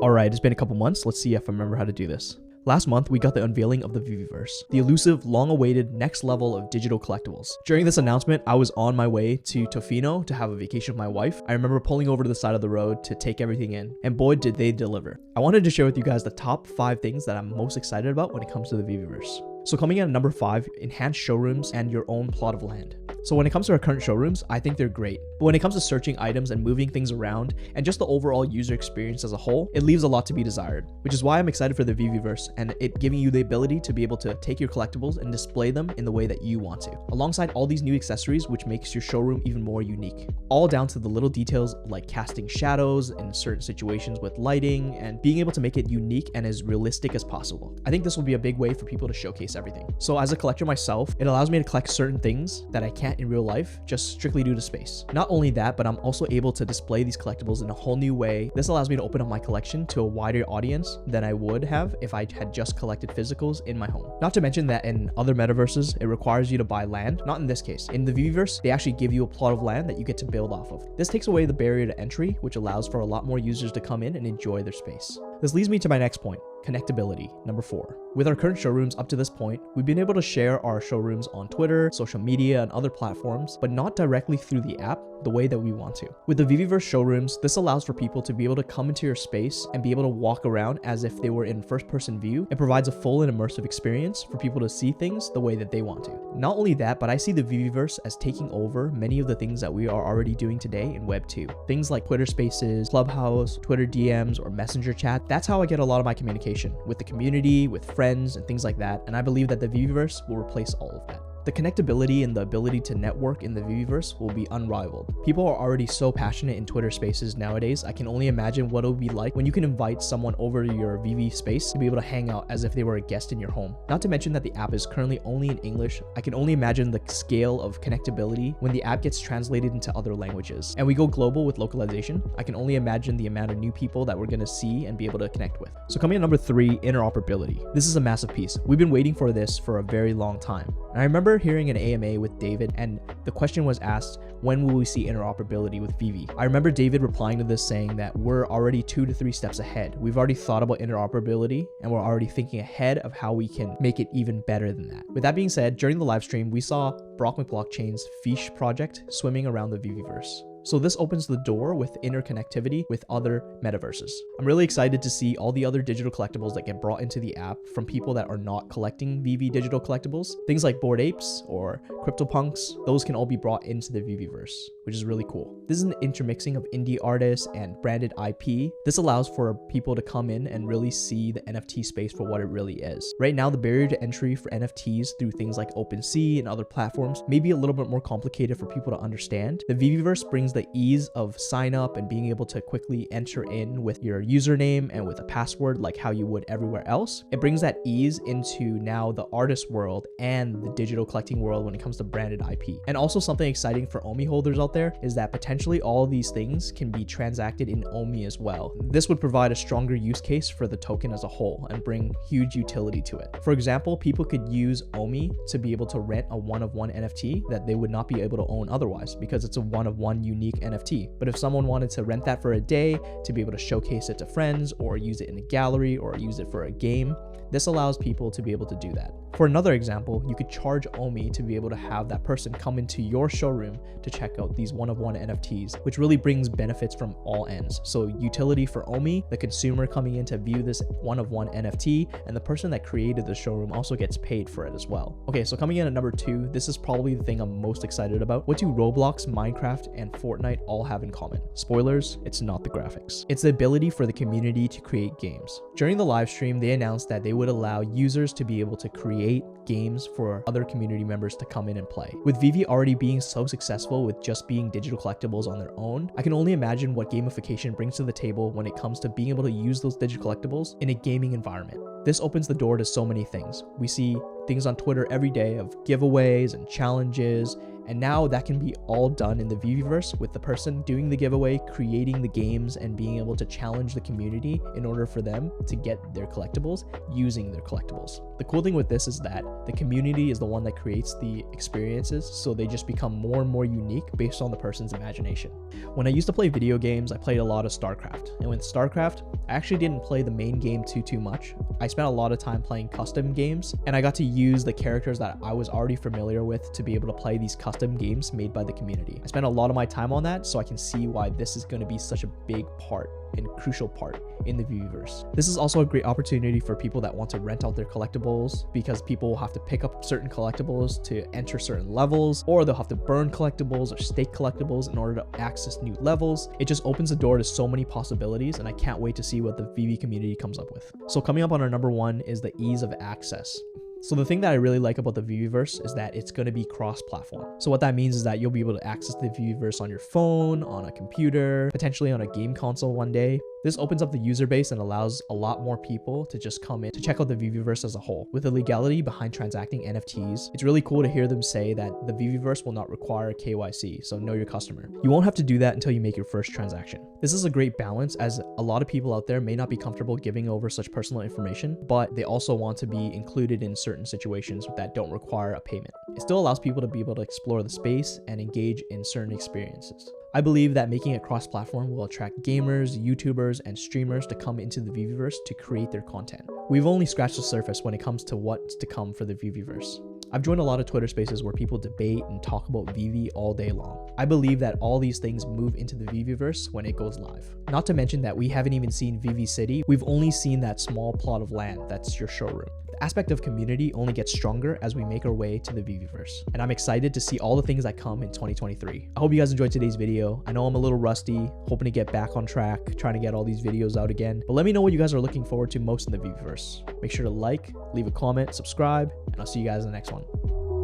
Alright, it's been a couple months. Let's see if I remember how to do this. Last month, we got the unveiling of the Veveverse, the elusive, long-awaited next level of digital collectibles. During this announcement, I was on my way to Tofino to have a vacation with my wife. I remember pulling over to the side of the road to take everything in, and boy did they deliver. I wanted to share with you guys the top 5 things that I'm most excited about when it comes to the Veveverse. So coming in at number 5, enhanced showrooms and your own plot of land. So when it comes to our current showrooms, I think they're great. But when it comes to searching items and moving things around and just the overall user experience as a whole, it leaves a lot to be desired, which is why I'm excited for the Viviverse and it giving you the ability to be able to take your collectibles and display them in the way that you want to, alongside all these new accessories which makes your showroom even more unique. All down to the little details like casting shadows in certain situations with lighting and being able to make it unique and as realistic as possible. I think this will be a big way for people to showcase everything. So as a collector myself, it allows me to collect certain things that I can't in real life just strictly due to space. Not only that, but I'm also able to display these collectibles in a whole new way. This allows me to open up my collection to a wider audience than I would have if I had just collected physicals in my home. Not to mention that in other metaverses, it requires you to buy land. Not in this case. In the Viviverse, they actually give you a plot of land that you get to build off of. This takes away the barrier to entry, which allows for a lot more users to come in and enjoy their space. This leads me to my next point. Connectability, number 4. With our current showrooms up to this point, we've been able to share our showrooms on Twitter, social media, and other platforms, but not directly through the app the way that we want to. With the Viviverse showrooms, this allows for people to be able to come into your space and be able to walk around as if they were in first-person view. It provides a full and immersive experience for people to see things the way that they want to. Not only that, but I see the Viviverse as taking over many of the things that we are already doing today in Web 2. Things like Twitter Spaces, Clubhouse, Twitter DMs, or Messenger chat. That's how I get a lot of my communication with the community, with friends, and things like that. And I believe that the Viviverse will replace all of that. The connectability and the ability to network in the Viviverse will be unrivaled. People are already so passionate in Twitter Spaces nowadays. I can only imagine what it would be like when you can invite someone over to your VV space to be able to hang out as if they were a guest in your home. Not to mention that the app is currently only in English. I can only imagine the scale of connectability when the app gets translated into other languages. And we go global with localization. I can only imagine the amount of new people that we're going to see and be able to connect with. So coming at number 3, interoperability. This is a massive piece. We've been waiting for this for a very long time. And I remember hearing an AMA with David and the question was asked, when will we see interoperability with Veve? I remember David replying to this saying that we're already 2 to 3 steps ahead. We've already thought about interoperability and we're already thinking ahead of how we can make it even better than that. With that being said, during the live stream, we saw Brock McBlockchain's Fish project swimming around the Viviverse. So this opens the door with interconnectivity with other metaverses. I'm really excited to see all the other digital collectibles that get brought into the app from people that are not collecting Veve digital collectibles. Things like Bored Apes or CryptoPunks, those can all be brought into the Viviverse, which is really cool. This is an intermixing of indie artists and branded IP. This allows for people to come in and really see the NFT space for what it really is. Right now, the barrier to entry for NFTs through things like OpenSea and other platforms may be a little bit more complicated for people to understand. The Viviverse brings the ease of sign up and being able to quickly enter in with your username and with a password like how you would everywhere else. It brings that ease into now the artist world and the digital collecting world when it comes to branded IP. And also something exciting for Omi holders out there is that potentially all these things can be transacted in Omi as well. This would provide a stronger use case for the token as a whole and bring huge utility to it. For example, people could use Omi to be able to rent a one-of-one NFT that they would not be able to own otherwise because it's a one-of-one unique NFT. But if someone wanted to rent that for a day to be able to showcase it to friends or use it in a gallery or use it for a game, this allows people to be able to do that. For another example, you could charge Omi to be able to have that person come into your showroom to check out these one-of-one NFTs, which really brings benefits from all ends. So utility for Omi, the consumer coming in to view this one-of-one NFT, and the person that created the showroom also gets paid for it as well. Okay, so coming in at number 2, this is probably the thing I'm most excited about. What do Roblox, Minecraft, and Fortnite all have in common? Spoilers, it's not the graphics. It's the ability for the community to create games. During the live stream, they announced that they would allow users to be able to create games for other community members to come in and play. With Veve already being so successful with just being digital collectibles on their own, I can only imagine what gamification brings to the table when it comes to being able to use those digital collectibles in a gaming environment. This opens the door to so many things. We see things on Twitter every day of giveaways and challenges And now that can be all done in the Viviverse with the person doing the giveaway, creating the games, and being able to challenge the community in order for them to get their collectibles using their collectibles. The cool thing with this is that the community is the one that creates the experiences, so they just become more and more unique based on the person's imagination. When I used to play video games, I played a lot of StarCraft. And with StarCraft, I actually didn't play the main game too much. I spent a lot of time playing custom games, and I got to use the characters that I was already familiar with to be able to play these custom games made by the community. I spent a lot of my time on that, so I can see why this is going to be such a big part and crucial part in the Viviverse. This is also a great opportunity for people that want to rent out their collectibles, because people will have to pick up certain collectibles to enter certain levels, or they'll have to burn collectibles or stake collectibles in order to access new levels. It just opens the door to so many possibilities, and I can't wait to see what the Veve community comes up with. So coming up on our number 1 is the ease of access. So the thing that I really like about the Viviverse is that it's going to be cross-platform. So what that means is that you'll be able to access the Viviverse on your phone, on a computer, potentially on a game console one day. This opens up the user base and allows a lot more people to just come in to check out the Viviverse as a whole. With the legality behind transacting NFTs, it's really cool to hear them say that the Viviverse will not require KYC, so know your customer. You won't have to do that until you make your first transaction. This is a great balance, as a lot of people out there may not be comfortable giving over such personal information, but they also want to be included in certain situations that don't require a payment. It still allows people to be able to explore the space and engage in certain experiences. I believe that making it cross-platform will attract gamers, YouTubers, and streamers to come into the Viviverse to create their content. We've only scratched the surface when it comes to what's to come for the Viviverse. I've joined a lot of Twitter spaces where people debate and talk about Veve all day long. I believe that all these things move into the Viviverse when it goes live. Not to mention that we haven't even seen Veve City. We've only seen that small plot of land that's your showroom. The aspect of community only gets stronger as we make our way to the Viviverse, and I'm excited to see all the things that come in 2023. I hope you guys enjoyed today's video. I know I'm a little rusty, hoping to get back on track, trying to get all these videos out again, but let me know what you guys are looking forward to most in the Viviverse. Make sure to like, leave a comment, subscribe, and I'll see you guys in the next one.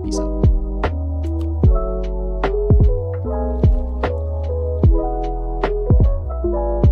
Peace out.